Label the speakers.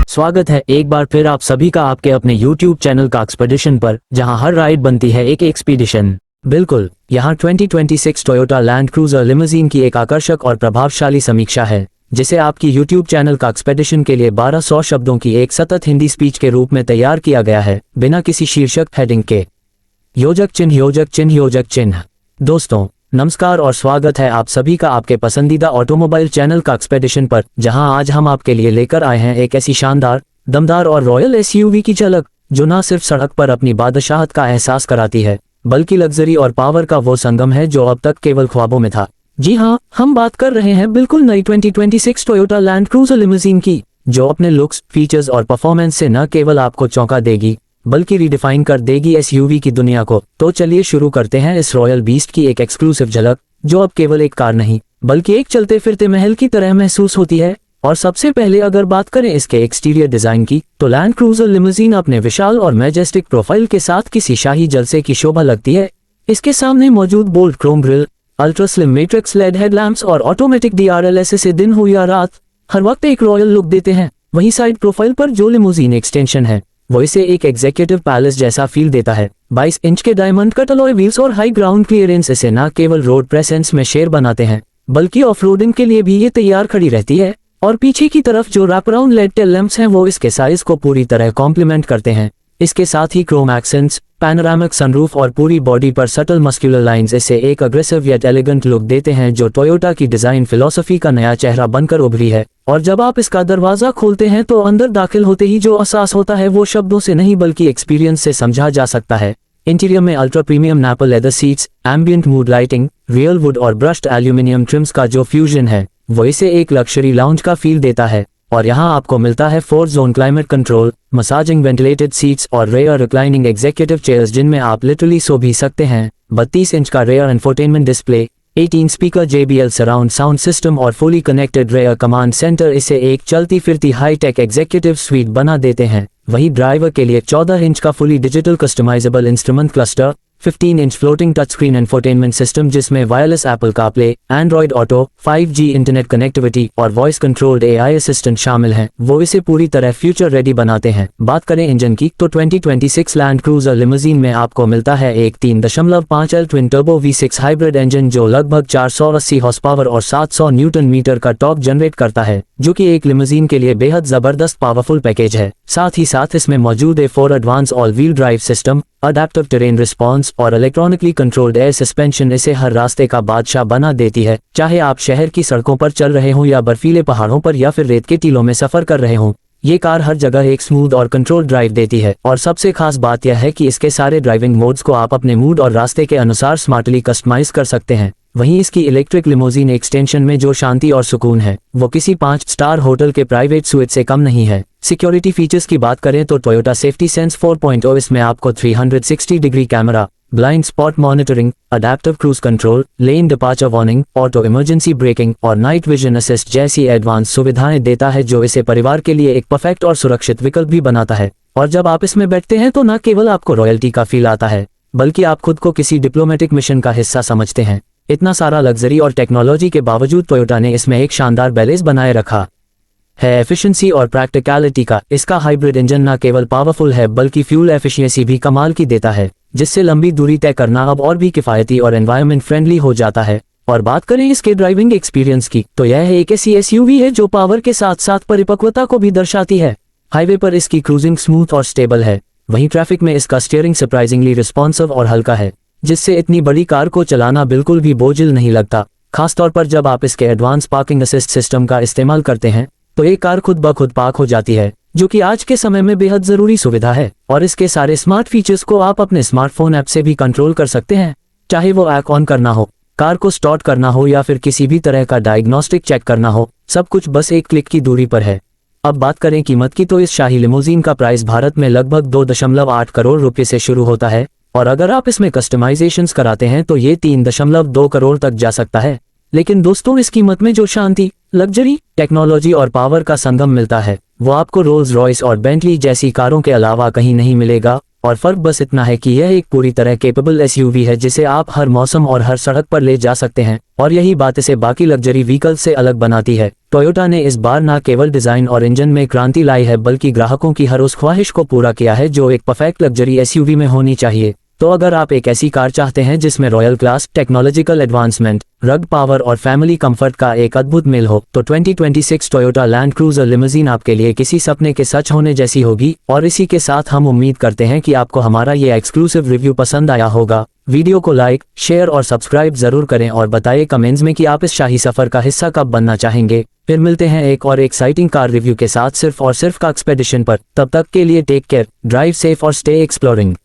Speaker 1: स्वागत है एक बार फिर आप सभी का आपके अपने YouTube चैनल का एक्सपेडिशन पर, जहां हर राइड बनती है एक एक्सपीडिशन। बिल्कुल, यहां 2026 टोयोटा लैंड क्रूजर लिमोजिन की एक आकर्षक और प्रभावशाली समीक्षा है, जिसे आपकी YouTube चैनल का एक्सपेडिशन के लिए 1200 शब्दों की एक सतत हिंदी स्पीच के रूप में तैयार किया गया है, बिना किसी शीर्षक हेडिंग के। योजक चिन्ह योजक चिन्ह योजक चिन्ह। दोस्तों नमस्कार और स्वागत है आप सभी का आपके पसंदीदा ऑटोमोबाइल चैनल का एक्सपेडिशन पर, जहां आज हम आपके लिए लेकर आए हैं एक ऐसी शानदार, दमदार और रॉयल SUV की झलक, जो न सिर्फ सड़क पर अपनी बादशाहत का एहसास कराती है, बल्कि लग्जरी और पावर का वो संगम है जो अब तक केवल ख्वाबों में था। जी हाँ, हम बात कर रहे हैं बिल्कुल नई 2026 टोयोटा लैंड क्रूजर लिमोजिन की, जो अपने लुक्स, फीचर्स और परफॉर्मेंस से न केवल आपको चौंका देगी, बल्कि रिडिफाइन कर देगी SUV की दुनिया को। तो चलिए शुरू करते हैं इस रॉयल बीस्ट की एक एक्सक्लूसिव झलक, जो अब केवल एक कार नहीं, बल्कि एक चलते फिरते महल की तरह महसूस होती है। और सबसे पहले अगर बात करें इसके एक्सटीरियर डिजाइन की, तो लैंड क्रूजर लिमोजिन अपने विशाल और मैजेस्टिक प्रोफाइल के साथ किसी शाही जलसे की शोभा लगती है। इसके सामने मौजूद bold chrome grille, ultra slim matrix LED headlamps और ऑटोमेटिक DRLS से दिन हो या रात, हर वक्त एक रॉयल लुक देते हैं। वहीं साइड प्रोफाइल पर जो लिमोजिन एक्सटेंशन है, वो इसे एक एग्जीक्यूटिव पैलेस जैसा फील देता है। 22 इंच के डायमंड कट अलॉय व्हील्स और हाई ग्राउंड क्लियरेंस इसे न केवल रोड प्रेजेंस में शेर बनाते हैं, बल्कि ऑफ-रोडिंग के लिए भी ये तैयार खड़ी रहती है। और पीछे की तरफ जो wrap around LED tail lamps हैं, वो इसके साइज को पूरी तरह कॉम्प्लीमेंट करते हैं। इसके साथ ही क्रोम एक्सेंट्स, पैनोरामिक सनरूफ और पूरी बॉडी पर सटल मस्कुलर लाइंस इसे एक अग्रेसिव येट एलिगेंट लुक देते हैं, जो टोयोटा की डिजाइन फिलॉसफी का नया चेहरा बनकर उभरी है। और जब आप इसका दरवाजा खोलते हैं तो अंदर दाखिल होते ही जो एहसास होता है, वो शब्दों से नहीं बल्कि एक्सपीरियंस से समझा जा सकता है। इंटीरियर में ultra premium nappa leather seats, ambient mood lighting, real wood और ब्रश्ड एल्यूमिनियम ट्रिम्स का जो फ्यूजन है, वो इसे एक लग्जरी लाउंज का फील देता है। और यहाँ आपको मिलता है 4 zone climate control, massaging ventilated seats और रेयर रिक्लाइनिंग एग्जीक्यूटिव चेयर्स, जिनमें आप लिटरली सो भी सकते हैं। 32 इंच का rear infotainment display, 18 speaker JBL surround sound system और fully connected rear command centre इसे एक चलती फिरती हाईटेक एग्जीक्यूटिव स्वीट बना देते हैं। वहीं ड्राइवर के लिए 14 इंच का fully digital customisable instrument cluster, 15 inch floating touch screen infotainment system जिसमें wireless Apple CarPlay, Android auto, 5G internet connectivity और वॉइस कंट्रोल्ड AI असिस्टेंट शामिल हैं, वो इसे पूरी तरह फ्यूचर रेडी बनाते हैं। बात करें इंजन की, तो 2026 लैंड क्रूजर लिमोजिन में आपको मिलता है एक 3.5L twin turbo V6 hybrid engine, जो लगभग 480 हॉर्स पावर और 700 न्यूटन मीटर का टॉर्क जनरेट करता है, जो कि एक लिमोजिन के लिए बेहद जबरदस्त पावरफुल पैकेज है। साथ ही साथ इसमें मौजूद है 4 advance all wheel drive system, adaptive terrain response और इलेक्ट्रॉनिकली कंट्रोल्ड एयर सस्पेंशन इसे हर रास्ते का बादशाह बना देती है। चाहे आप शहर की सड़कों पर चल रहे हों या बर्फीले पहाड़ों पर या फिर रेत के टीलों में सफर कर रहे हों, ये कार हर जगह एक स्मूथ और कंट्रोल्ड ड्राइव देती है। और सबसे खास बात यह है कि इसके सारे ड्राइविंग मोड्स को आप अपने मूड और रास्ते के अनुसार स्मार्टली कस्टमाइज कर सकते हैं। वहीं इसकी इलेक्ट्रिक लिमोजिन एक्सटेंशन में जो शांति और सुकून है, वो किसी 5 स्टार होटल के प्राइवेट स्वीट से कम नहीं है। सिक्योरिटी फीचर्स की बात करें तो टोयोटा सेफ्टी सेंस 4.0 इसमें आपको 360 degree camera, blind spot monitoring, adaptive cruise control, lane departure warning, auto emergency breaking और नाइट विजन असिस्ट जैसी एडवांस सुविधाएं देता है, जो इसे परिवार के लिए एक परफेक्ट और सुरक्षित विकल्प भी बनाता है। और जब आप इसमें बैठते हैं तो न केवल आपको रॉयल्टी का फील आता है, बल्कि आप खुद को किसी डिप्लोमेटिक मिशन का हिस्सा समझते हैं। इतना सारा लग्जरी और टेक्नोलॉजी के बावजूद टोयोटा ने इसमें एक शानदार बैलेंस बनाए रखा है एफिशिएंसी और प्रैक्टिकलिटी का। इसका हाइब्रिड इंजन न केवल पावरफुल है, बल्कि फ्यूल एफिशिएंसी भी कमाल की देता है, जिससे लंबी दूरी तय करना अब और भी किफायती और एनवायरनमेंट फ्रेंडली हो जाता है। और बात करें इसके ड्राइविंग एक्सपीरियंस की, तो यह एक ऐसी SUV है जो पावर के साथ साथ परिपक्वता को भी दर्शाती है। हाईवे पर इसकी क्रूजिंग स्मूथ और स्टेबल है, वहीं ट्रैफिक में इसका स्टीयरिंग सरप्राइजिंगली रिस्पॉन्सिव और हल्का है, जिससे इतनी बड़ी कार को चलाना बिल्कुल भी बोझिल नहीं लगता। खासतौर पर जब आप इसके एडवांस पार्किंग असिस्ट सिस्टम का इस्तेमाल करते हैं, तो ये कार खुद ब खुद पार्क हो जाती है, जो कि आज के समय में बेहद जरूरी सुविधा है। और इसके सारे स्मार्ट फीचर्स को आप अपने स्मार्टफोन ऐप से भी कंट्रोल कर सकते हैं, चाहे वो ऐप ऑन करना हो, कार को स्टार्ट करना हो या फिर किसी भी तरह का डायग्नोस्टिक चेक करना हो, सब कुछ बस एक क्लिक की दूरी पर है। अब बात करें कीमत की, तो इस शाही लिमोजिन का प्राइस भारत में लगभग 2.8 करोड़ रुपए से शुरू होता है, और अगर आप इसमें कस्टमाइजेशंस कराते हैं तो ये 3.2 करोड़ तक जा सकता है। लेकिन दोस्तों, इस कीमत में जो शांति, लग्जरी, टेक्नोलॉजी और पावर का संगम मिलता है, वो आपको रोल्स रॉयस और बेंटली जैसी कारों के अलावा कहीं नहीं मिलेगा। और फर्क बस इतना है कि यह एक पूरी तरह केपेबल एसयूवी है जिसे आप हर मौसम और हर सड़क पर ले जा सकते हैं, और यही बात इसे बाकी लग्जरी व्हीकल से अलग बनाती है। टोयोटा ने इस बार न केवल डिजाइन और इंजन में क्रांति लाई है बल्कि ग्राहकों की हर उस ख्वाहिश को पूरा किया है जो एक परफेक्ट लग्जरी एसयूवी में होनी चाहिए। तो अगर आप एक ऐसी कार चाहते हैं जिसमें रॉयल क्लास, टेक्नोलॉजिकल एडवांसमेंट, रग पावर और फैमिली कंफर्ट का एक अद्भुत मेल हो, तो 2026 टोयोटा लैंड क्रूजर लिमोजिन आपके लिए किसी सपने के सच होने जैसी होगी। और इसी के साथ हम उम्मीद करते हैं कि आपको हमारा ये एक्सक्लूसिव रिव्यू पसंद आया होगा। वीडियो को लाइक, शेयर और सब्सक्राइब जरूर करें और बताइए कमेंट्स में कि आप इस शाही सफर का हिस्सा कब बनना चाहेंगे। फिर मिलते हैं एक और एक्साइटिंग कार रिव्यू के साथ सिर्फ और सिर्फ काक्सपेडिशन पर। तब तक के लिए टेक केयर, ड्राइव सेफ और स्टे एक्सप्लोरिंग।